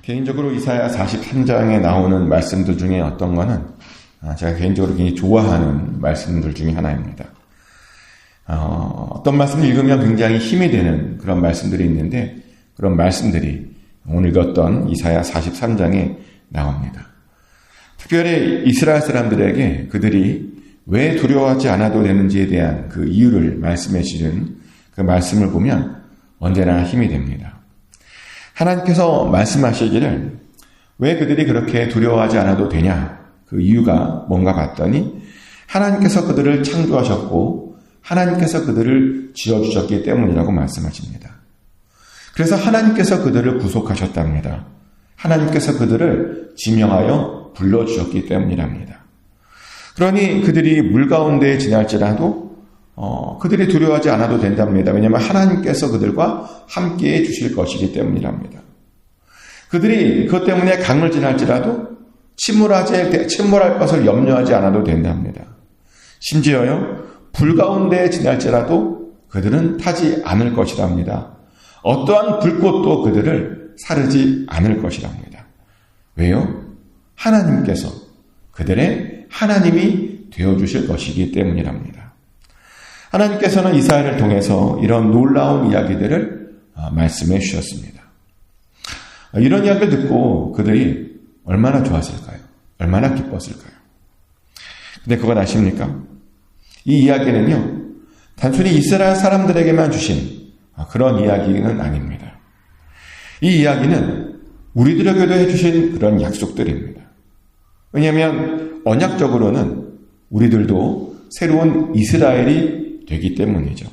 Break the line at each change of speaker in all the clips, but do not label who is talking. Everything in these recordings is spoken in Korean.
개인적으로 이사야 43장에 나오는 말씀들 중에 어떤 거는 제가 개인적으로 굉장히 좋아하는 말씀들 중에 하나입니다. 어떤 말씀을 읽으면 굉장히 힘이 되는 그런 말씀들이 있는데 그런 말씀들이 오늘 읽었던 이사야 43장에 나옵니다. 특별히 이스라엘 사람들에게 그들이 왜 두려워하지 않아도 되는지에 대한 그 이유를 말씀해 주시는 그 말씀을 보면 언제나 힘이 됩니다. 하나님께서 말씀하시기를 왜 그들이 그렇게 두려워하지 않아도 되냐? 그 이유가 뭔가 봤더니 하나님께서 그들을 창조하셨고 하나님께서 그들을 지어주셨기 때문이라고 말씀하십니다. 그래서 하나님께서 그들을 구속하셨답니다. 하나님께서 그들을 지명하여 불러주셨기 때문이랍니다. 그러니 그들이 물 가운데 지날지라도 그들이 두려워하지 않아도 된답니다. 왜냐하면 하나님께서 그들과 함께해 주실 것이기 때문이랍니다. 그들이 그것 때문에 강을 지날지라도 침몰할 것을 염려하지 않아도 된답니다. 심지어요, 불 가운데 지날지라도 그들은 타지 않을 것이랍니다. 어떠한 불꽃도 그들을 사르지 않을 것이랍니다. 왜요? 하나님께서 그들의 하나님이 되어주실 것이기 때문이랍니다. 하나님께서는 이사야를 통해서 이런 놀라운 이야기들을 말씀해 주셨습니다. 이런 이야기를 듣고 그들이 얼마나 좋았을까요? 얼마나 기뻤을까요? 근데 그건 아십니까? 이 이야기는요, 단순히 이스라엘 사람들에게만 주신 그런 이야기는 아닙니다. 이 이야기는 우리들에게도 해주신 그런 약속들입니다. 왜냐하면 언약적으로는 우리들도 새로운 이스라엘이 되기 때문이죠.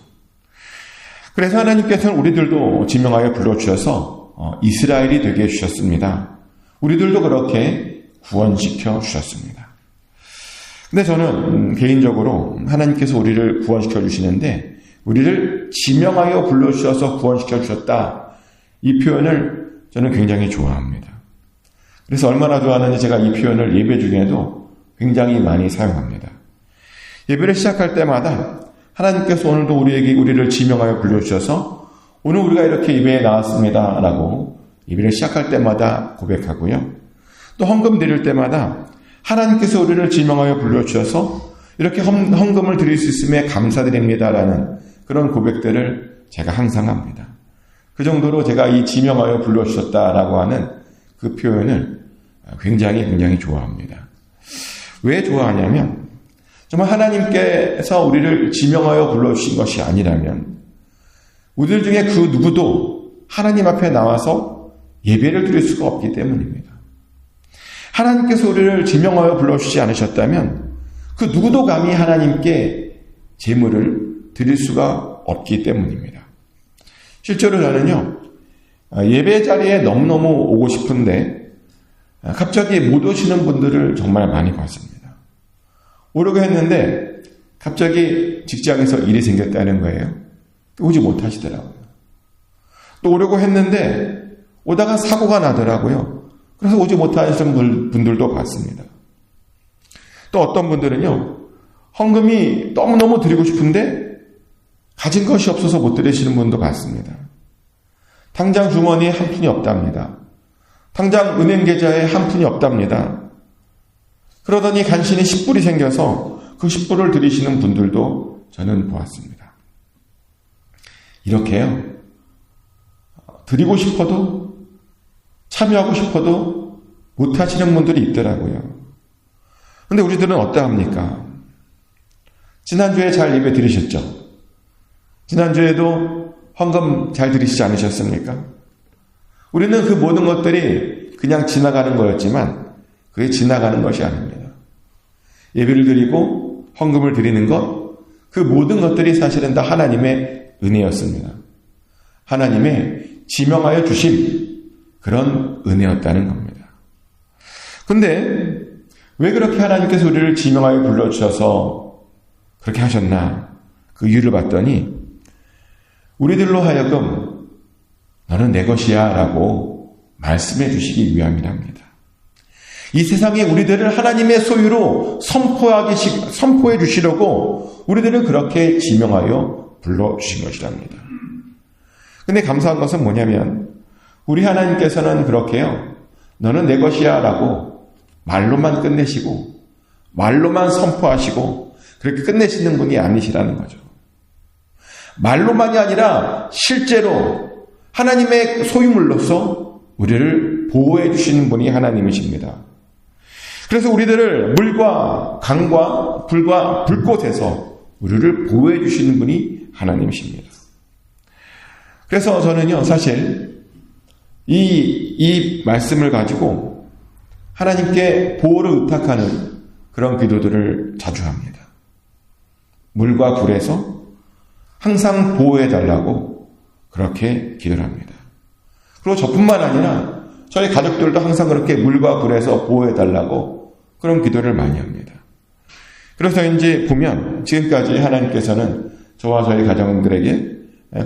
그래서 하나님께서는 우리들도 지명하여 불러주셔서 이스라엘이 되게 해주셨습니다. 우리들도 그렇게 구원시켜 주셨습니다. 근데 저는 개인적으로 하나님께서 우리를 구원시켜 주시는데 우리를 지명하여 불러주셔서 구원시켜 주셨다. 이 표현을 저는 굉장히 좋아합니다. 그래서 얼마나 좋아하는지 제가 이 표현을 예배 중에도 굉장히 많이 사용합니다. 예배를 시작할 때마다 하나님께서 오늘도 우리를 지명하여 불러주셔서 오늘 우리가 이렇게 예배에 나왔습니다 라고 예배를 시작할 때마다 고백하고요. 또 헌금 드릴 때마다 하나님께서 우리를 지명하여 불러주셔서 이렇게 헌금을 드릴 수 있음에 감사드립니다라는 그런 고백들을 제가 항상 합니다. 그 정도로 제가 이 지명하여 불러주셨다라고 하는 그 표현을 굉장히 좋아합니다. 왜 좋아하냐면 정말 하나님께서 우리를 지명하여 불러주신 것이 아니라면 우리들 중에 그 누구도 하나님 앞에 나와서 예배를 드릴 수가 없기 때문입니다. 하나님께서 우리를 지명하여 불러주시지 않으셨다면 그 누구도 감히 하나님께 제물을 드릴 수가 없기 때문입니다. 실제로 저는요, 예배 자리에 너무너무 오고 싶은데 갑자기 못 오시는 분들을 정말 많이 봤습니다. 오려고 했는데 갑자기 직장에서 일이 생겼다는 거예요. 오지 못하시더라고요. 또 오려고 했는데 오다가 사고가 나더라고요. 그래서 오지 못하시는 분들도 봤습니다. 또 어떤 분들은요, 헌금이 너무너무 드리고 싶은데 가진 것이 없어서 못 드리시는 분도 봤습니다. 당장 주머니에 한 푼이 없답니다. 당장 은행 계좌에 한 푼이 없답니다. 그러더니 간신히 10불이 생겨서 그 10불을 드리시는 분들도 저는 보았습니다. 이렇게요, 드리고 싶어도 참여하고 싶어도 못하시는 분들이 있더라고요. 그런데 우리들은 어떠합니까? 지난주에 잘 예배 드리셨죠? 지난주에도 헌금 잘 드리시지 않으셨습니까? 우리는 그 모든 것들이 그냥 지나가는 거였지만 그게 지나가는 것이 아닙니다. 예배를 드리고 헌금을 드리는 것, 그 모든 것들이 사실은 다 하나님의 은혜였습니다. 하나님의 지명하여 주신 그런 은혜였다는 겁니다. 근데 왜 그렇게 하나님께서 우리를 지명하여 불러주셔서 그렇게 하셨나? 그 이유를 봤더니 우리들로 하여금 너는 내 것이야 라고 말씀해 주시기 위함이랍니다. 이 세상에 우리들을 하나님의 소유로 선포해 주시려고 우리들을 그렇게 지명하여 불러주신 것이랍니다. 근데 감사한 것은 뭐냐면 우리 하나님께서는 그렇게요, 너는 내 것이야 라고 말로만 끝내시고 말로만 선포하시고 그렇게 끝내시는 분이 아니시라는 거죠. 말로만이 아니라 실제로 하나님의 소유물로서 우리를 보호해 주시는 분이 하나님이십니다. 그래서 우리들을 물과 강과 불과 불꽃에서 우리를 보호해 주시는 분이 하나님이십니다. 그래서 저는요, 사실 이 말씀을 가지고 하나님께 보호를 의탁하는 그런 기도들을 자주 합니다. 물과 불에서 항상 보호해 달라고 그렇게 기도를 합니다. 그리고 저뿐만 아니라 저희 가족들도 항상 그렇게 물과 불에서 보호해 달라고 그런 기도를 많이 합니다. 그래서 이제 보면 지금까지 하나님께서는 저와 저희 가정들에게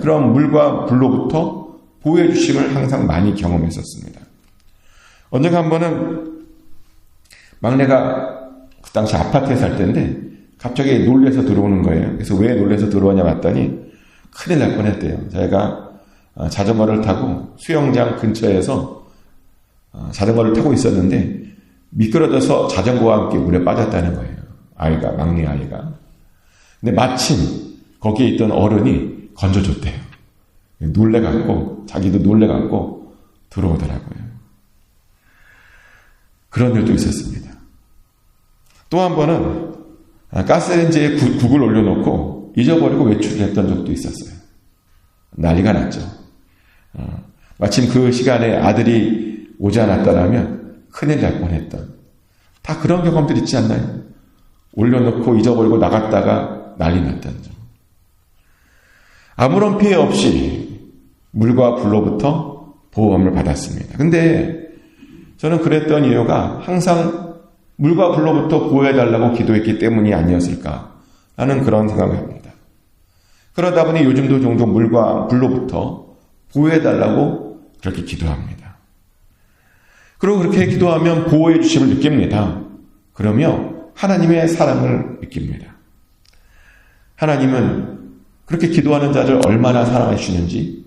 그런 물과 불로부터 보호해 주심을 항상 많이 경험했었습니다. 언젠가 한 번은 막내가 그 당시 아파트에 살 때인데 갑자기 놀래서 들어오는 거예요. 그래서 왜 놀래서 들어오냐 봤더니 큰일 날 뻔했대요. 저희가 자전거를 타고 수영장 근처에서 자전거를 타고 있었는데 미끄러져서 자전거와 함께 물에 빠졌다는 거예요. 아이가, 막내 아이가. 근데 마침 거기에 있던 어른이 건져줬대요. 놀래갖고, 자기도 놀래갖고 들어오더라고요. 그런 일도 있었습니다. 또 한 번은 가스레인지에 국을 올려놓고 잊어버리고 외출을 했던 적도 있었어요. 난리가 났죠. 마침 그 시간에 아들이 오지 않았더라면 큰일 날 뻔했던, 다 그런 경험들 있지 않나요? 올려놓고 잊어버리고 나갔다가 난리 났던 점. 아무런 피해 없이 물과 불로부터 보호함을 받았습니다. 근데 저는 그랬던 이유가 항상 물과 불로부터 보호해달라고 기도했기 때문이 아니었을까 하는 그런 생각을 합니다. 그러다 보니 요즘도 종종 물과 불로부터 보호해달라고 그렇게 기도합니다. 그리고 그렇게 기도하면 보호해 주심을 느낍니다. 그러면 하나님의 사랑을 느낍니다. 하나님은 그렇게 기도하는 자를 얼마나 사랑해 주시는지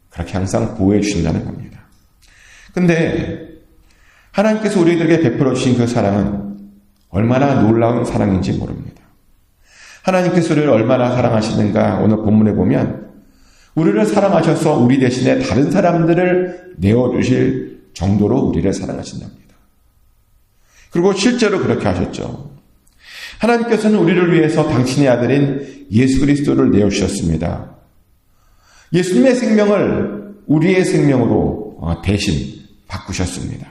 그렇게 항상 보호해 주신다는 겁니다. 근데 하나님께서 우리들에게 베풀어 주신 그 사랑은 얼마나 놀라운 사랑인지 모릅니다. 하나님께서 우리를 얼마나 사랑하시는가 오늘 본문에 보면 우리를 사랑하셔서 우리 대신에 다른 사람들을 내어주실 정도로 우리를 사랑하신답니다. 그리고 실제로 그렇게 하셨죠. 하나님께서는 우리를 위해서 당신의 아들인 예수 그리스도를 내어주셨습니다. 예수님의 생명을 우리의 생명으로 대신 바꾸셨습니다.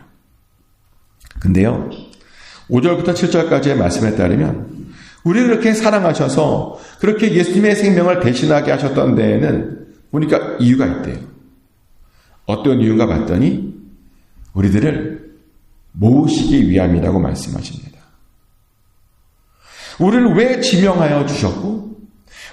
근데요, 5절부터 7절까지의 말씀에 따르면 우리를 그렇게 사랑하셔서 그렇게 예수님의 생명을 대신하게 하셨던 데에는 보니까 이유가 있대요. 어떤 이유인가 봤더니 우리들을 모으시기 위함이라고 말씀하십니다. 우리를 왜 지명하여 주셨고,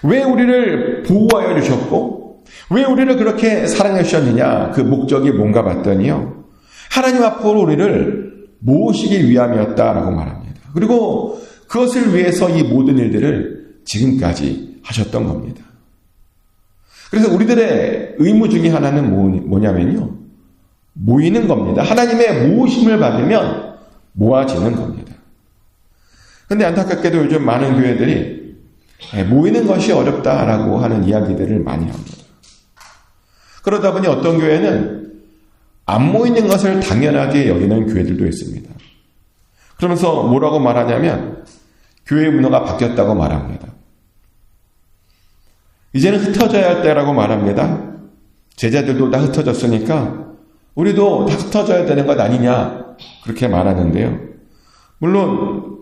왜 우리를 보호하여 주셨고, 왜 우리를 그렇게 사랑해 주셨느냐, 그 목적이 뭔가 봤더니요, 하나님 앞으로 우리를 모으시기 위함이었다라고 말합니다. 그리고 그것을 위해서 이 모든 일들을 지금까지 하셨던 겁니다. 그래서 우리들의 의무 중에 하나는 뭐냐면요, 모이는 겁니다. 하나님의 모으심을 받으면 모아지는 겁니다. 근데 안타깝게도 요즘 많은 교회들이 모이는 것이 어렵다라고 하는 이야기들을 많이 합니다. 그러다 보니 어떤 교회는 안 모이는 것을 당연하게 여기는 교회들도 있습니다. 그러면서 뭐라고 말하냐면 교회 문화가 바뀌었다고 말합니다. 이제는 흩어져야 할 때라고 말합니다. 제자들도 다 흩어졌으니까 우리도 다 흩어져야 되는 것 아니냐 그렇게 말하는데요. 물론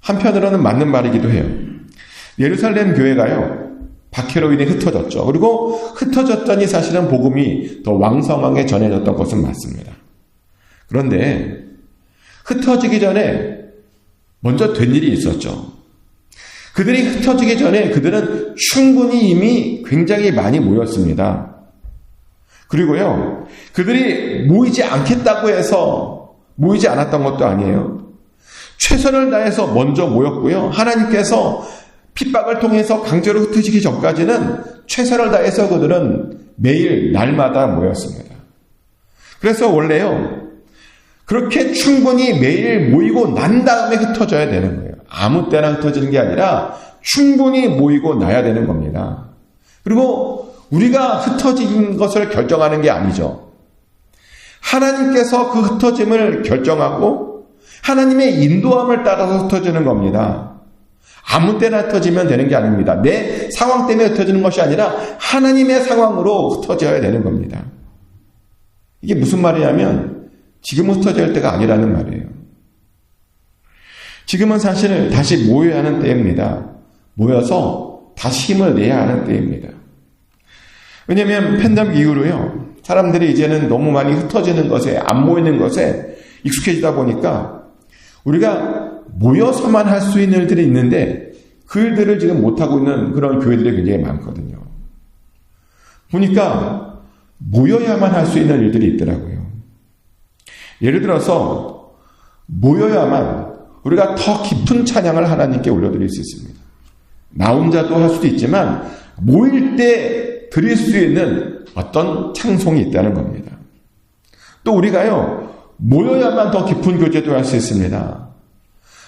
한편으로는 맞는 말이기도 해요. 예루살렘 교회가요, 박해로 인해 흩어졌죠. 그리고 흩어졌더니 사실은 복음이 더 왕성하게 전해졌던 것은 맞습니다. 그런데 흩어지기 전에 먼저 된 일이 있었죠. 그들이 흩어지기 전에 그들은 충분히 이미 굉장히 많이 모였습니다. 그리고요, 그들이 모이지 않겠다고 해서 모이지 않았던 것도 아니에요. 최선을 다해서 먼저 모였고요. 하나님께서 핍박을 통해서 강제로 흩어지기 전까지는 최선을 다해서 그들은 매일 날마다 모였습니다. 그래서 원래요, 그렇게 충분히 매일 모이고 난 다음에 흩어져야 되는 거예요. 아무 때나 흩어지는 게 아니라 충분히 모이고 나야 되는 겁니다. 그리고 우리가 흩어진 것을 결정하는 게 아니죠. 하나님께서 그 흩어짐을 결정하고 하나님의 인도함을 따라서 흩어지는 겁니다. 아무 때나 흩어지면 되는 게 아닙니다. 내 상황 때문에 흩어지는 것이 아니라 하나님의 상황으로 흩어져야 되는 겁니다. 이게 무슨 말이냐면 지금은 흩어져야 할 때가 아니라는 말이에요. 지금은 사실 다시 모여야 하는 때입니다. 모여서 다시 힘을 내야 하는 때입니다. 왜냐하면 팬데믹 이후로요, 사람들이 이제는 너무 많이 흩어지는 것에, 안 모이는 것에 익숙해지다 보니까 우리가 모여서만 할 수 있는 일들이 있는데 그 일들을 지금 못하고 있는 그런 교회들이 굉장히 많거든요. 보니까 모여야만 할 수 있는 일들이 있더라고요. 예를 들어서 모여야만 우리가 더 깊은 찬양을 하나님께 올려드릴 수 있습니다. 나 혼자도 할 수도 있지만 모일 때 드릴 수 있는 어떤 찬송이 있다는 겁니다. 또 우리가요, 모여야만 더 깊은 교제도 할 수 있습니다.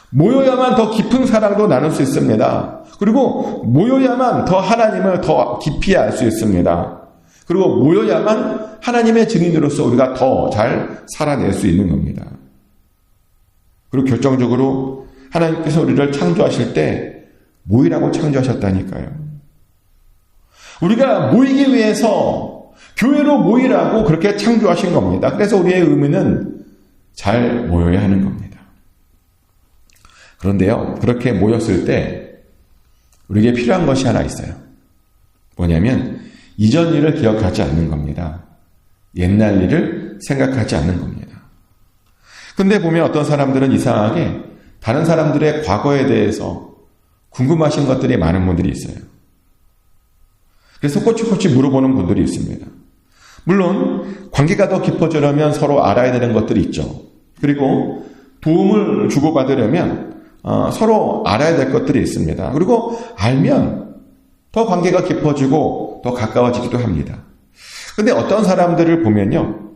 모여야만 더 깊은 사랑도 나눌 수 있습니다. 그리고 모여야만 더 하나님을 더 깊이 알 수 있습니다. 그리고 모여야만 하나님의 증인으로서 우리가 더 잘 살아낼 수 있는 겁니다. 그리고 결정적으로 하나님께서 우리를 창조하실 때 모이라고 창조하셨다니까요. 우리가 모이기 위해서 교회로 모이라고 그렇게 창조하신 겁니다. 그래서 우리의 의미는 잘 모여야 하는 겁니다. 그런데요, 그렇게 모였을 때 우리에게 필요한 것이 하나 있어요. 뭐냐면 이전 일을 기억하지 않는 겁니다. 옛날 일을 생각하지 않는 겁니다. 근데 보면 어떤 사람들은 이상하게 다른 사람들의 과거에 대해서 궁금하신 것들이 많은 분들이 있어요. 그래서 꼬치꼬치 물어보는 분들이 있습니다. 물론 관계가 더 깊어지려면 서로 알아야 되는 것들이 있죠. 그리고 도움을 주고받으려면 서로 알아야 될 것들이 있습니다. 그리고 알면 더 관계가 깊어지고 더 가까워지기도 합니다. 그런데 어떤 사람들을 보면요,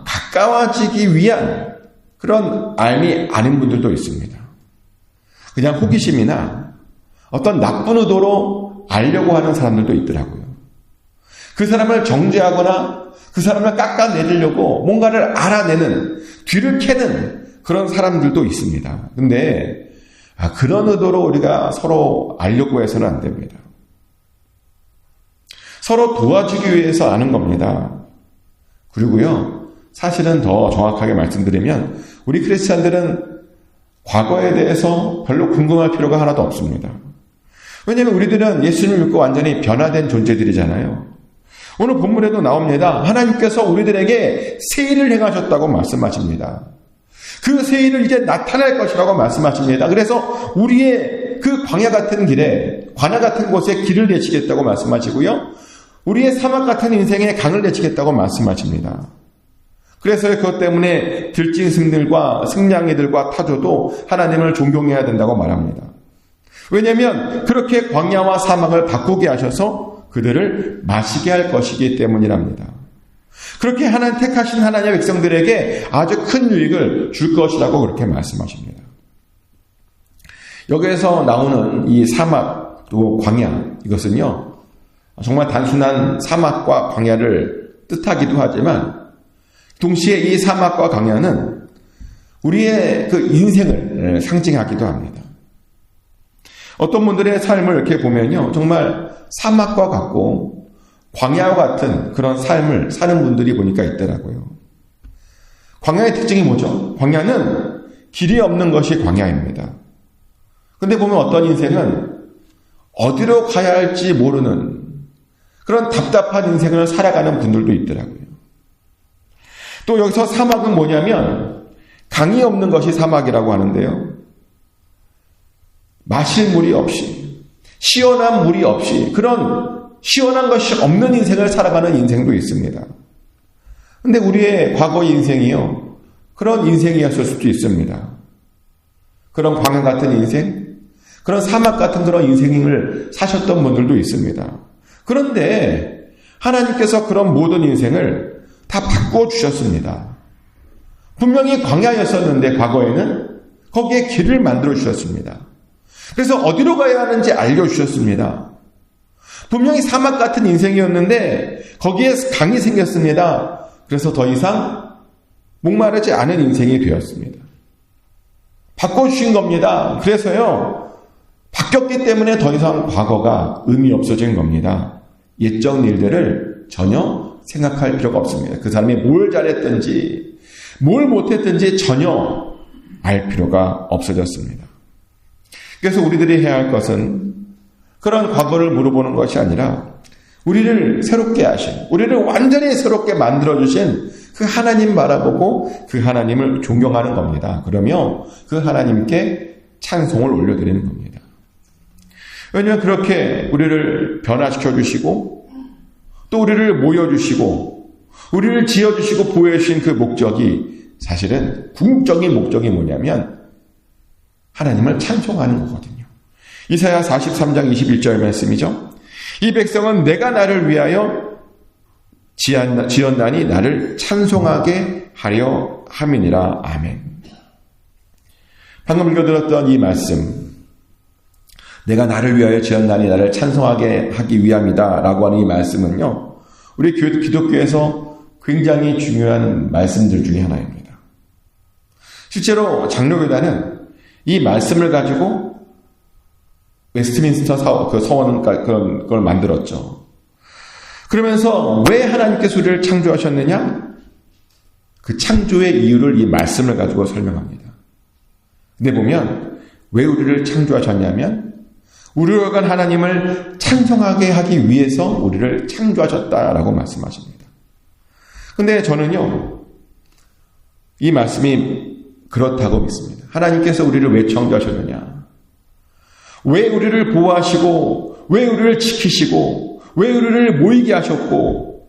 가까워지기 위한 그런 알미 아닌 분들도 있습니다. 그냥 호기심이나 어떤 나쁜 의도로 알려고 하는 사람들도 있더라고요. 그 사람을 정죄하거나 그 사람을 깎아내리려고 뭔가를 알아내는, 뒤를 캐는 그런 사람들도 있습니다. 근데 그런 의도로 우리가 서로 알려고 해서는 안 됩니다. 서로 도와주기 위해서 아는 겁니다. 그리고요, 사실은 더 정확하게 말씀드리면 우리 크리스찬들은 과거에 대해서 별로 궁금할 필요가 하나도 없습니다. 왜냐하면 우리들은 예수님을 믿고 완전히 변화된 존재들이잖아요. 오늘 본문에도 나옵니다. 하나님께서 우리들에게 새 일을 행하셨다고 말씀하십니다. 그 새 일을 이제 나타날 것이라고 말씀하십니다. 그래서 우리의 그 광야 같은 길에, 관야 같은 곳에 길을 내시겠다고 말씀하시고요, 우리의 사막 같은 인생에 강을 내시겠다고 말씀하십니다. 그래서 그것 때문에 들짐승들과 승냥이들과 타조도 하나님을 존경해야 된다고 말합니다. 왜냐하면 그렇게 광야와 사막을 바꾸게 하셔서 그들을 마시게 할 것이기 때문이랍니다. 그렇게 하나님 택하신 하나님의 백성들에게 아주 큰 유익을 줄 것이라고 그렇게 말씀하십니다. 여기에서 나오는 이 사막 또 광야, 이것은요 정말 단순한 사막과 광야를 뜻하기도 하지만 동시에 이 사막과 광야는 우리의 그 인생을 상징하기도 합니다. 어떤 분들의 삶을 이렇게 보면요, 정말 사막과 같고 광야와 같은 그런 삶을 사는 분들이 보니까 있더라고요. 광야의 특징이 뭐죠? 광야는 길이 없는 것이 광야입니다. 근데 보면 어떤 인생은 어디로 가야 할지 모르는 그런 답답한 인생을 살아가는 분들도 있더라고요. 또 여기서 사막은 뭐냐면 강이 없는 것이 사막이라고 하는데요, 마실 물이 없이, 시원한 물이 없이, 그런 시원한 것이 없는 인생을 살아가는 인생도 있습니다. 근데 우리의 과거의 인생이요, 그런 인생이었을 수도 있습니다. 그런 광야 같은 인생, 그런 사막 같은 그런 인생을 사셨던 분들도 있습니다. 그런데 하나님께서 그런 모든 인생을 다 바꾸어 주셨습니다. 분명히 광야였었는데 과거에는 거기에 길을 만들어 주셨습니다. 그래서 어디로 가야 하는지 알려주셨습니다. 분명히 사막 같은 인생이었는데 거기에 강이 생겼습니다. 그래서 더 이상 목마르지 않은 인생이 되었습니다. 바꿔주신 겁니다. 그래서요, 바뀌었기 때문에 더 이상 과거가 의미 없어진 겁니다. 옛적 일들을 전혀 생각할 필요가 없습니다. 그 사람이 뭘 잘했든지 뭘 못했든지 전혀 알 필요가 없어졌습니다. 그래서 우리들이 해야 할 것은 그런 과거를 물어보는 것이 아니라 우리를 새롭게 하신, 우리를 완전히 새롭게 만들어주신 그 하나님 바라보고 그 하나님을 존경하는 겁니다. 그러며 그 하나님께 찬송을 올려드리는 겁니다. 왜냐하면 그렇게 우리를 변화시켜 주시고 또 우리를 모여주시고 우리를 지어주시고 보여주신 그 목적이 사실은 궁극적인 목적이 뭐냐면 하나님을 찬송하는 거거든요. 이사야 43장 21절 말씀이죠. 이 백성은 내가 나를 위하여 지었나니 나를 찬송하게 하려 함이니라. 아멘. 방금 읽어드렸던 이 말씀, 내가 나를 위하여 지었나니 나를 찬송하게 하기 위함이다 라고 하는 이 말씀은요, 우리 기독교에서 굉장히 중요한 말씀들 중에 하나입니다. 실제로 장로교단은 이 말씀을 가지고 웨스트민스터 서원 그런 걸 만들었죠. 그러면서 왜 하나님께서 우리를 창조하셨느냐? 그 창조의 이유를 이 말씀을 가지고 설명합니다. 근데 보면 왜 우리를 창조하셨냐면 우리로 간 하나님을 찬송하게 하기 위해서 우리를 창조하셨다라고 말씀하십니다. 근데 저는요, 이 말씀이 그렇다고 믿습니다. 하나님께서 우리를 왜 창조하셨느냐? 왜 우리를 보호하시고, 왜 우리를 지키시고, 왜 우리를 모이게 하셨고,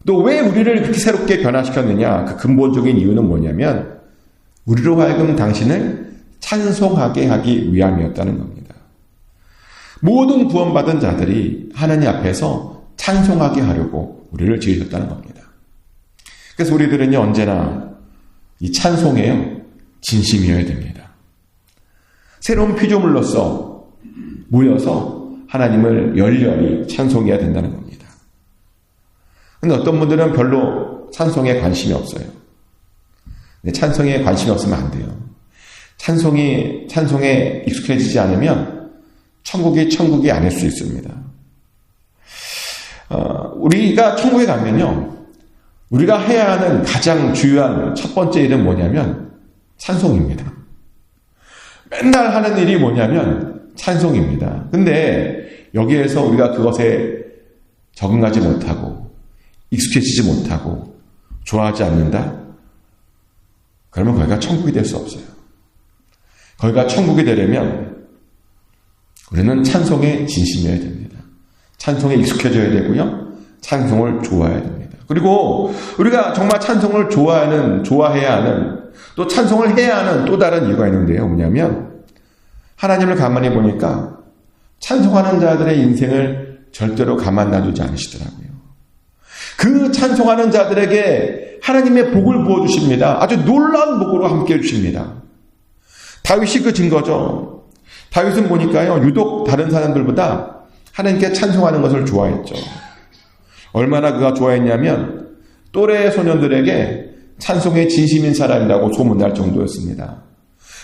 또 왜 우리를 그렇게 새롭게 변화시켰느냐? 그 근본적인 이유는 뭐냐면 우리로 하여금 당신을 찬송하게 하기 위함이었다는 겁니다. 모든 구원받은 자들이 하나님 앞에서 찬송하게 하려고 우리를 지으셨다는 겁니다. 그래서 우리들은요, 언제나 이 찬송에요, 진심이어야 됩니다. 새로운 피조물로서 모여서 하나님을 열렬히 찬송해야 된다는 겁니다. 근데 어떤 분들은 별로 찬송에 관심이 없어요. 근데 찬송에 관심이 없으면 안 돼요. 찬송에 익숙해지지 않으면 천국이 아닐 수 있습니다. 우리가 천국에 가면요, 우리가 해야 하는 가장 중요한 첫 번째 일은 뭐냐면 찬송입니다. 맨날 하는 일이 뭐냐면 찬송입니다. 근데 여기에서 우리가 그것에 적응하지 못하고 익숙해지지 못하고 좋아하지 않는다? 그러면 거기가 천국이 될 수 없어요. 거기가 천국이 되려면 우리는 찬송에 진심이어야 됩니다. 찬송에 익숙해져야 되고요. 찬송을 좋아해야 됩니다. 그리고 우리가 정말 찬송을 좋아해야 하는, 또 찬송을 해야 하는 또 다른 이유가 있는데요. 뭐냐면 하나님을 가만히 보니까 찬송하는 자들의 인생을 절대로 가만 놔두지 않으시더라고요. 그 찬송하는 자들에게 하나님의 복을 부어주십니다. 아주 놀라운 복으로 함께 해주십니다. 다윗이 그 증거죠. 다윗은 보니까요, 유독 다른 사람들보다 하나님께 찬송하는 것을 좋아했죠. 얼마나 그가 좋아했냐면 또래 소년들에게 찬송에 진심인 사람이라고 소문날 정도였습니다.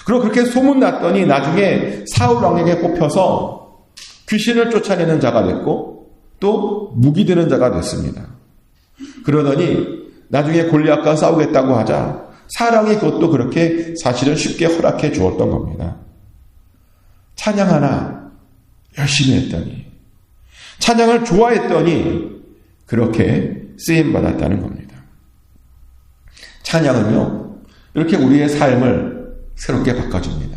그리고 그렇게 소문났더니 나중에 사울 왕에게 뽑혀서 귀신을 쫓아내는 자가 됐고 또 무기 드는 자가 됐습니다. 그러더니 나중에 골리앗과 싸우겠다고 하자 사랑이 그것도 그렇게 사실은 쉽게 허락해 주었던 겁니다. 찬양 하나 열심히 했더니, 찬양을 좋아했더니 그렇게 쓰임받았다는 겁니다. 찬양은요, 이렇게 우리의 삶을 새롭게 바꿔줍니다.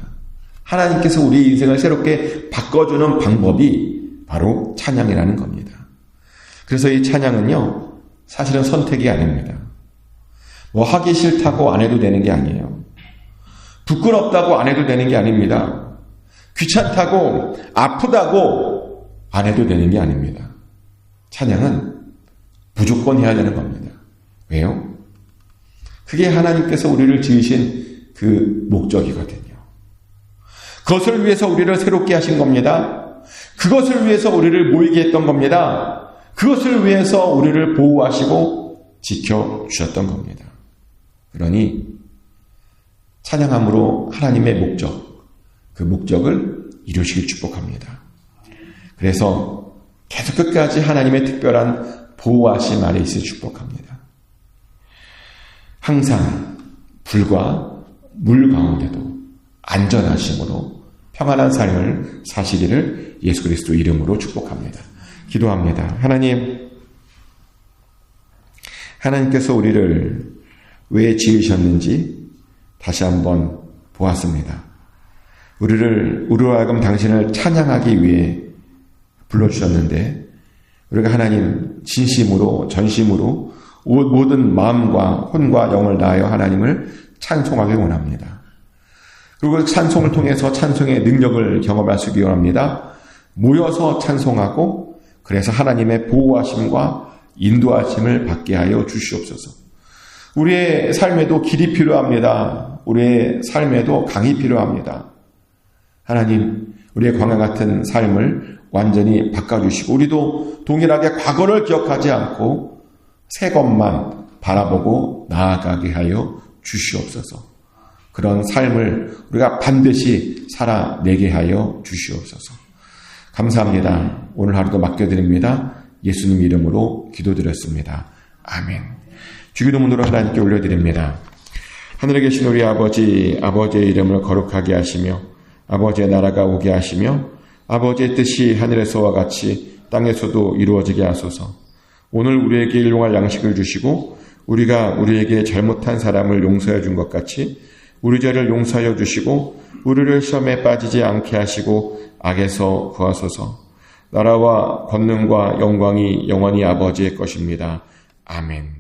하나님께서 우리 인생을 새롭게 바꿔주는 방법이 바로 찬양이라는 겁니다. 그래서 이 찬양은요, 사실은 선택이 아닙니다. 뭐 하기 싫다고 안 해도 되는 게 아니에요. 부끄럽다고 안 해도 되는 게 아닙니다. 귀찮다고, 아프다고 안 해도 되는 게 아닙니다. 찬양은 무조건 해야 되는 겁니다. 왜요? 그게 하나님께서 우리를 지으신 그 목적이거든요. 그것을 위해서 우리를 새롭게 하신 겁니다. 그것을 위해서 우리를 모이게 했던 겁니다. 그것을 위해서 우리를 보호하시고 지켜주셨던 겁니다. 그러니 찬양함으로 하나님의 목적, 그 목적을 이루시길 축복합니다. 그래서 계속 끝까지 하나님의 특별한 보호하심 아래 있을 축복합니다. 항상 불과 물 가운데도 안전하심으로 평안한 삶을 사시기를 예수 그리스도 이름으로 축복합니다. 기도합니다. 하나님께서 우리를 왜 지으셨는지 다시 한번 보았습니다. 우리로 하여금 당신을 찬양하기 위해 불러주셨는데 우리가 하나님 진심으로 전심으로 모든 마음과 혼과 영을 다하여 하나님을 찬송하기 원합니다. 그리고 찬송을 통해서 찬송의 능력을 경험할 수 있기 원합니다. 모여서 찬송하고 그래서 하나님의 보호하심과 인도하심을 받게 하여 주시옵소서. 우리의 삶에도 길이 필요합니다. 우리의 삶에도 강이 필요합니다. 하나님, 우리의 광야 같은 삶을 완전히 바꿔주시고 우리도 동일하게 과거를 기억하지 않고 새 것만 바라보고 나아가게 하여 주시옵소서. 그런 삶을 우리가 반드시 살아내게 하여 주시옵소서. 감사합니다. 오늘 하루도 맡겨드립니다. 예수님 이름으로 기도드렸습니다. 아멘. 주기도문으로 하나님께 올려드립니다. 하늘에 계신 우리 아버지의 이름을 거룩하게 하시며 아버지의 나라가 오게 하시며 아버지의 뜻이 하늘에서와 같이 땅에서도 이루어지게 하소서. 오늘 우리에게 일용할 양식을 주시고 우리가 우리에게 잘못한 사람을 용서해 준 것 같이 우리 죄를 용서하여 주시고 우리를 시험에 빠지지 않게 하시고 악에서 구하소서. 나라와 권능과 영광이 영원히 아버지의 것입니다. 아멘.